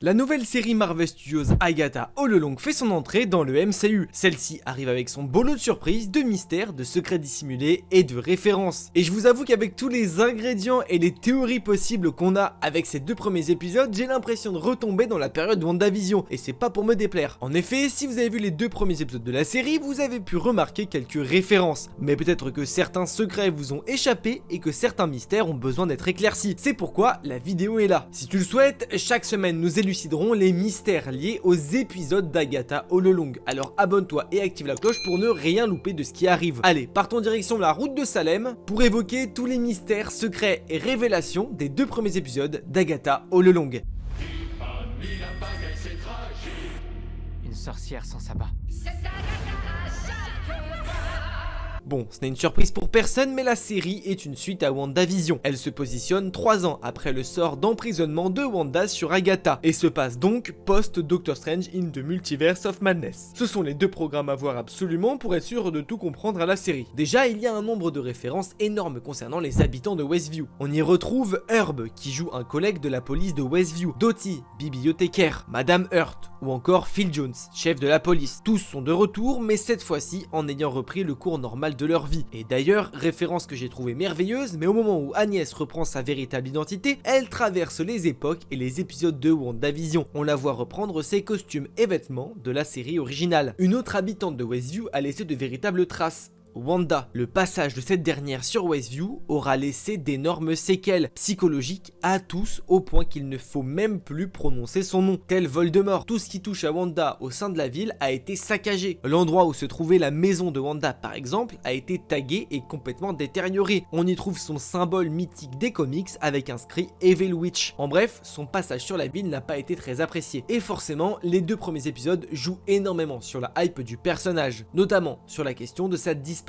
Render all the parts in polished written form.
La nouvelle série Marvel Studios Agatha All Along fait son entrée dans le MCU. Celle-ci arrive avec son beau lot de surprises, de mystères, de secrets dissimulés et de références. Et je vous avoue qu'avec tous les ingrédients et les théories possibles qu'on a avec ces deux premiers épisodes, j'ai l'impression de retomber dans la période WandaVision, et c'est pas pour me déplaire. En effet, si vous avez vu les deux premiers épisodes de la série, vous avez pu remarquer quelques références, mais peut-être que certains secrets vous ont échappé et que certains mystères ont besoin d'être éclaircis. C'est pourquoi la vidéo est là. Si tu le souhaites, chaque semaine nous éluciderons les mystères liés aux épisodes d'Agatha All Along. Alors abonne-toi et active la cloche pour ne rien louper de ce qui arrive. Allez, partons direction la route de Salem pour évoquer tous les mystères, secrets et révélations des deux premiers épisodes d'Agatha All Along. Une sorcière sans sabbat. Bon, ce n'est une surprise pour personne, mais la série est une suite à WandaVision. Elle se positionne 3 ans après le sort d'emprisonnement de Wanda sur Agatha, et se passe donc post-Doctor Strange in the Multiverse of Madness. Ce sont les deux programmes à voir absolument pour être sûr de tout comprendre à la série. Déjà, il y a un nombre de références énormes concernant les habitants de Westview. On y retrouve Herb, qui joue un collègue de la police de Westview, Dottie, bibliothécaire, Madame Hurt, ou encore Phil Jones, chef de la police. Tous sont de retour, mais cette fois-ci en ayant repris le cours normal de leur vie. Et d'ailleurs, référence que j'ai trouvée merveilleuse, mais au moment où Agnès reprend sa véritable identité, elle traverse les époques et les épisodes de WandaVision. On la voit reprendre ses costumes et vêtements de la série originale. Une autre habitante de Westview a laissé de véritables traces. Wanda. Le passage de cette dernière sur Westview aura laissé d'énormes séquelles psychologiques à tous, au point qu'il ne faut même plus prononcer son nom, tel Voldemort. Tout ce qui touche à Wanda au sein de la ville a été saccagé. L'endroit où se trouvait la maison de Wanda par exemple a été tagué et complètement détérioré. On y trouve son symbole mythique des comics avec inscrit Evil Witch. En bref, son passage sur la ville n'a pas été très apprécié. Et forcément, les deux premiers épisodes jouent énormément sur la hype du personnage, notamment sur la question de sa disparition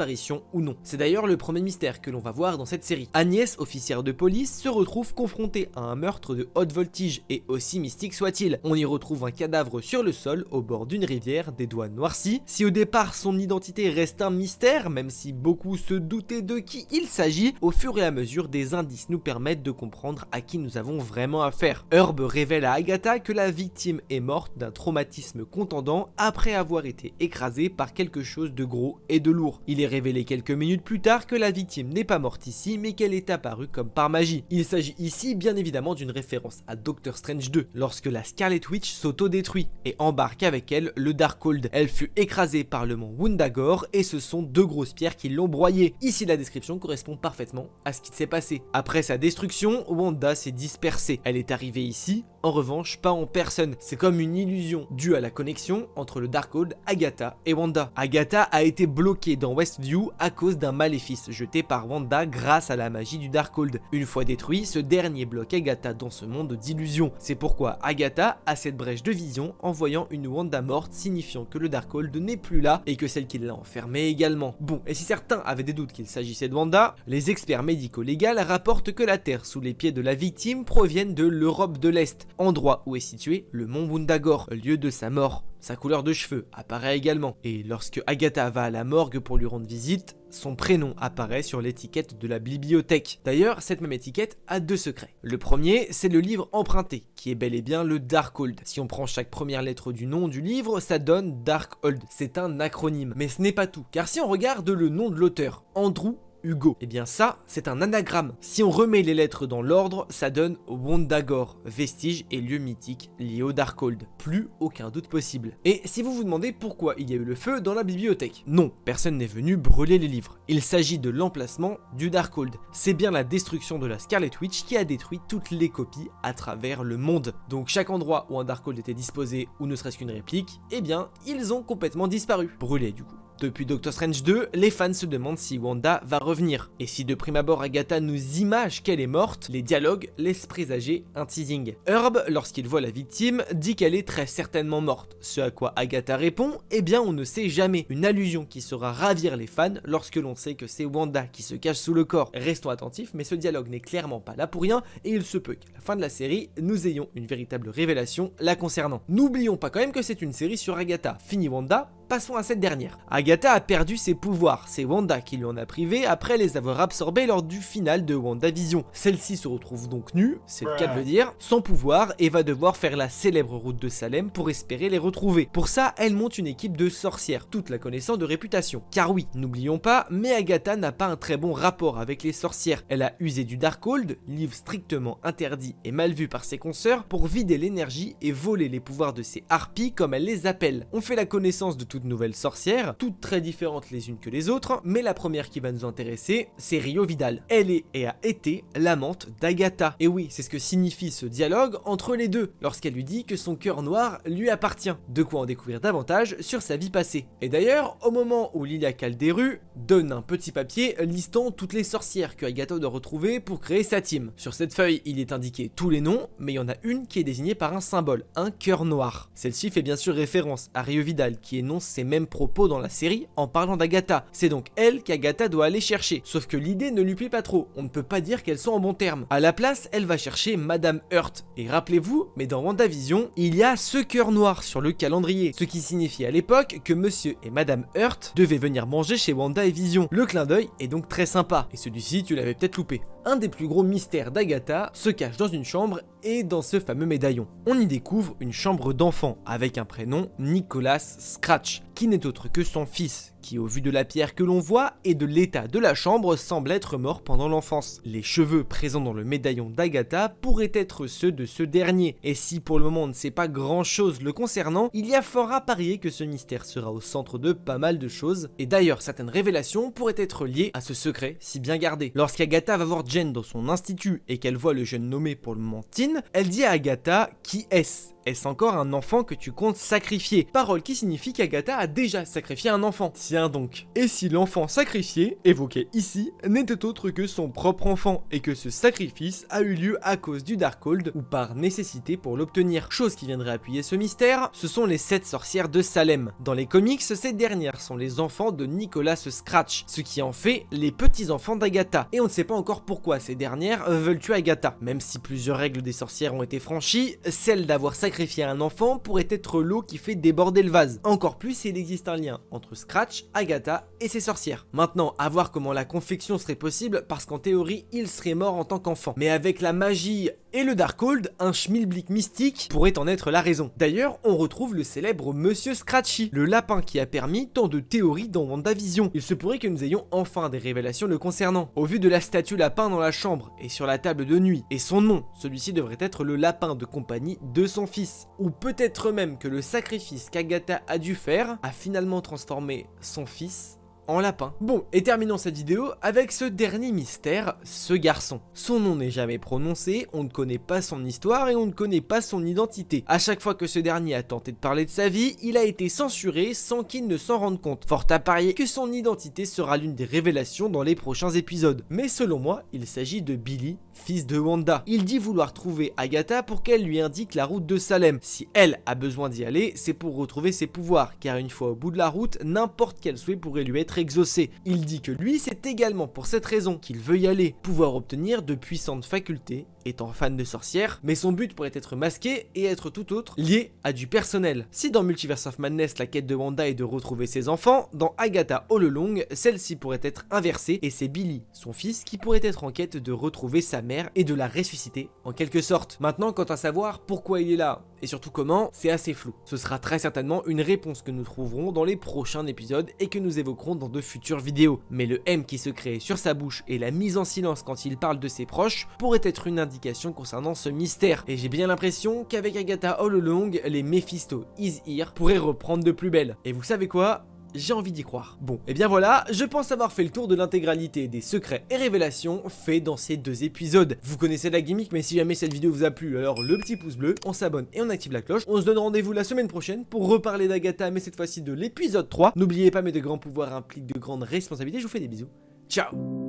ou non. C'est d'ailleurs le premier mystère que l'on va voir dans cette série. Agnès, officière de police, se retrouve confrontée à un meurtre de haute voltige, et aussi mystique soit-il. On y retrouve un cadavre sur le sol au bord d'une rivière, des doigts noircis. Si au départ son identité reste un mystère, même si beaucoup se doutaient de qui il s'agit, au fur et à mesure des indices nous permettent de comprendre à qui nous avons vraiment affaire. Herb révèle à Agatha que la victime est morte d'un traumatisme contendant après avoir été écrasée par quelque chose de gros et de lourd. Il est révélé quelques minutes plus tard que la victime n'est pas morte ici, mais qu'elle est apparue comme par magie. Il s'agit ici bien évidemment d'une référence à Doctor Strange 2, lorsque la Scarlet Witch s'auto-détruit et embarque avec elle le Darkhold. Elle fut écrasée par le mont Wundagore et ce sont deux grosses pierres qui l'ont broyée. Ici la description correspond parfaitement à ce qui s'est passé. Après sa destruction, Wanda s'est dispersée. Elle est arrivée ici, en revanche pas en personne. C'est comme une illusion due à la connexion entre le Darkhold, Agatha et Wanda. Agatha a été bloquée dans Westview à cause d'un maléfice jeté par Wanda grâce à la magie du Darkhold. Une fois détruit, ce dernier bloque Agatha dans ce monde d'illusions. C'est pourquoi Agatha a cette brèche de vision en voyant une Wanda morte, signifiant que le Darkhold n'est plus là et que celle qui l'a enfermée également. Bon, et si certains avaient des doutes qu'il s'agissait de Wanda, les experts médico-légaux rapportent que la terre sous les pieds de la victime proviennent de l'Europe de l'Est, endroit où est situé le mont Wundagore, lieu de sa mort. Sa couleur de cheveux apparaît également, et lorsque Agatha va à la morgue pour lui rendre visite, son prénom apparaît sur l'étiquette de la bibliothèque. D'ailleurs, cette même étiquette a deux secrets. Le premier, c'est le livre emprunté, qui est bel et bien le Darkhold. Si on prend chaque première lettre du nom du livre, ça donne Darkhold. C'est un acronyme. Mais ce n'est pas tout, car si on regarde le nom de l'auteur, Andrew Hugo, et bien ça, c'est un anagramme. Si on remet les lettres dans l'ordre, ça donne Wundagore, vestige et lieu mythique lié au Darkhold. Plus aucun doute possible. Et si vous vous demandez pourquoi il y a eu le feu dans la bibliothèque, non, personne n'est venu brûler les livres. Il s'agit de l'emplacement du Darkhold. C'est bien la destruction de la Scarlet Witch qui a détruit toutes les copies à travers le monde. Donc chaque endroit où un Darkhold était disposé, ou ne serait-ce qu'une réplique, eh bien, ils ont complètement disparu. Brûlés du coup. Depuis Doctor Strange 2, les fans se demandent si Wanda va revenir. Et si de prime abord Agatha nous image qu'elle est morte, les dialogues laissent présager un teasing. Herb, lorsqu'il voit la victime, dit qu'elle est très certainement morte. Ce à quoi Agatha répond, eh bien on ne sait jamais. Une allusion qui saura ravir les fans lorsque l'on sait que c'est Wanda qui se cache sous le corps. Restons attentifs, mais ce dialogue n'est clairement pas là pour rien, et il se peut qu'à la fin de la série, nous ayons une véritable révélation la concernant. N'oublions pas quand même que c'est une série sur Agatha. Fini Wanda, passons à cette dernière. Agatha a perdu ses pouvoirs, c'est Wanda qui lui en a privé après les avoir absorbés lors du final de WandaVision. Celle-ci se retrouve donc nue, c'est le cas de le dire, sans pouvoir et va devoir faire la célèbre route de Salem pour espérer les retrouver. Pour ça, elle monte une équipe de sorcières, toutes la connaissant de réputation. Car oui, n'oublions pas, mais Agatha n'a pas un très bon rapport avec les sorcières. Elle a usé du Darkhold, livre strictement interdit et mal vu par ses consoeurs, pour vider l'énergie et voler les pouvoirs de ses harpies comme elle les appelle. On fait la connaissance de toutes nouvelles sorcières, toutes très différentes les unes que les autres, mais la première qui va nous intéresser, c'est Rio Vidal. Elle est et a été l'amante d'Agatha. Et oui, c'est ce que signifie ce dialogue entre les deux, lorsqu'elle lui dit que son cœur noir lui appartient. De quoi en découvrir davantage sur sa vie passée. Et d'ailleurs, au moment où Lilia Calderu donne un petit papier listant toutes les sorcières que Agatha doit retrouver pour créer sa team. Sur cette feuille, il est indiqué tous les noms, mais il y en a une qui est désignée par un symbole, un cœur noir. Celle-ci fait bien sûr référence à Rio Vidal qui énonce ces mêmes propos dans la série en parlant d'Agatha. C'est donc elle qu'Agatha doit aller chercher, sauf que l'idée ne lui plaît pas trop, on ne peut pas dire qu'elles sont en bons termes. À la place, elle va chercher Madame Hurt. Et rappelez-vous, mais dans WandaVision, il y a ce cœur noir sur le calendrier, ce qui signifie à l'époque que Monsieur et Madame Hurt devaient venir manger chez Wanda et Vision. Le clin d'œil est donc très sympa, et celui-ci tu l'avais peut-être loupé. Un des plus gros mystères d'Agatha se cache dans une chambre et dans ce fameux médaillon. On y découvre une chambre d'enfant avec un prénom, Nicholas Scratch, qui n'est autre que son fils, qui au vu de la pierre que l'on voit et de l'état de la chambre semble être mort pendant l'enfance. Les cheveux présents dans le médaillon d'Agatha pourraient être ceux de ce dernier, et si pour le moment on ne sait pas grand chose le concernant, il y a fort à parier que ce mystère sera au centre de pas mal de choses, et d'ailleurs certaines révélations pourraient être liées à ce secret si bien gardé. Lorsqu'Agatha va voir Jen dans son institut et qu'elle voit le jeune nommé pour le moment Tin, elle dit à Agatha « Qui est-ce ? Est-ce encore un enfant que tu comptes sacrifier ?» Parole qui signifie qu'Agatha a déjà sacrifié un enfant. Tiens donc. Et si l'enfant sacrifié, évoqué ici, n'était autre que son propre enfant, et que ce sacrifice a eu lieu à cause du Darkhold ou par nécessité pour l'obtenir. Chose qui viendrait appuyer ce mystère, ce sont les 7 sorcières de Salem. Dans les comics, ces dernières sont les enfants de Nicholas Scratch, ce qui en fait les petits-enfants d'Agatha. Et on ne sait pas encore pourquoi ces dernières veulent tuer Agatha. Même si plusieurs règles des sorcières ont été franchies, celle d'avoir sacrifié un enfant pourrait être l'eau qui fait déborder le vase. Encore plus s'il existe un lien entre Scratch, Agatha et ses sorcières. Maintenant, à voir comment la confection serait possible, parce qu'en théorie, il serait mort en tant qu'enfant. Mais avec la magie et le Darkhold, un schmilblick mystique pourrait en être la raison. D'ailleurs, on retrouve le célèbre Monsieur Scratchy, le lapin qui a permis tant de théories dans WandaVision. Il se pourrait que nous ayons enfin des révélations le concernant. Au vu de la statue lapin dans la chambre et sur la table de nuit, et son nom, celui-ci devrait être le lapin de compagnie de son fils. Ou peut-être même que le sacrifice qu'Agatha a dû faire a finalement transformé son fils en lapin. Bon, et terminons cette vidéo avec ce dernier mystère, ce garçon. Son nom n'est jamais prononcé, on ne connaît pas son histoire et on ne connaît pas son identité. À chaque fois que ce dernier a tenté de parler de sa vie, il a été censuré sans qu'il ne s'en rende compte. Fort à parier que son identité sera l'une des révélations dans les prochains épisodes. Mais selon moi, il s'agit de Billy, fils de Wanda. Il dit vouloir trouver Agatha pour qu'elle lui indique la route de Salem. Si elle a besoin d'y aller, c'est pour retrouver ses pouvoirs, car une fois au bout de la route, n'importe quel souhait pourrait lui être exaucé. Il dit que lui, c'est également pour cette raison qu'il veut y aller, pouvoir obtenir de puissantes facultés, étant fan de sorcières, mais son but pourrait être masqué et être tout autre, lié à du personnel. Si dans Multiverse of Madness, la quête de Wanda est de retrouver ses enfants, dans Agatha All Along, celle-ci pourrait être inversée et c'est Billy, son fils, qui pourrait être en quête de retrouver sa mère et de la ressusciter en quelque sorte. Maintenant, quant à savoir pourquoi il est là et surtout comment, c'est assez flou. Ce sera très certainement une réponse que nous trouverons dans les prochains épisodes et que nous évoquerons dans de futures vidéos. Mais le M qui se crée sur sa bouche et la mise en silence quand il parle de ses proches pourrait être une indication concernant ce mystère. Et j'ai bien l'impression qu'avec Agatha All Along, les Mephisto is here pourraient reprendre de plus belle. Et vous savez quoi ? J'ai envie d'y croire. Bon, et bien voilà, je pense avoir fait le tour de l'intégralité des secrets et révélations faits dans ces 2 épisodes. Vous connaissez la gimmick, mais si jamais cette vidéo vous a plu, alors le petit pouce bleu, on s'abonne et on active la cloche. On se donne rendez-vous la semaine prochaine pour reparler d'Agatha, mais cette fois-ci de l'épisode 3. N'oubliez pas, mais de grands pouvoirs impliquent de grandes responsabilités. Je vous fais des bisous. Ciao!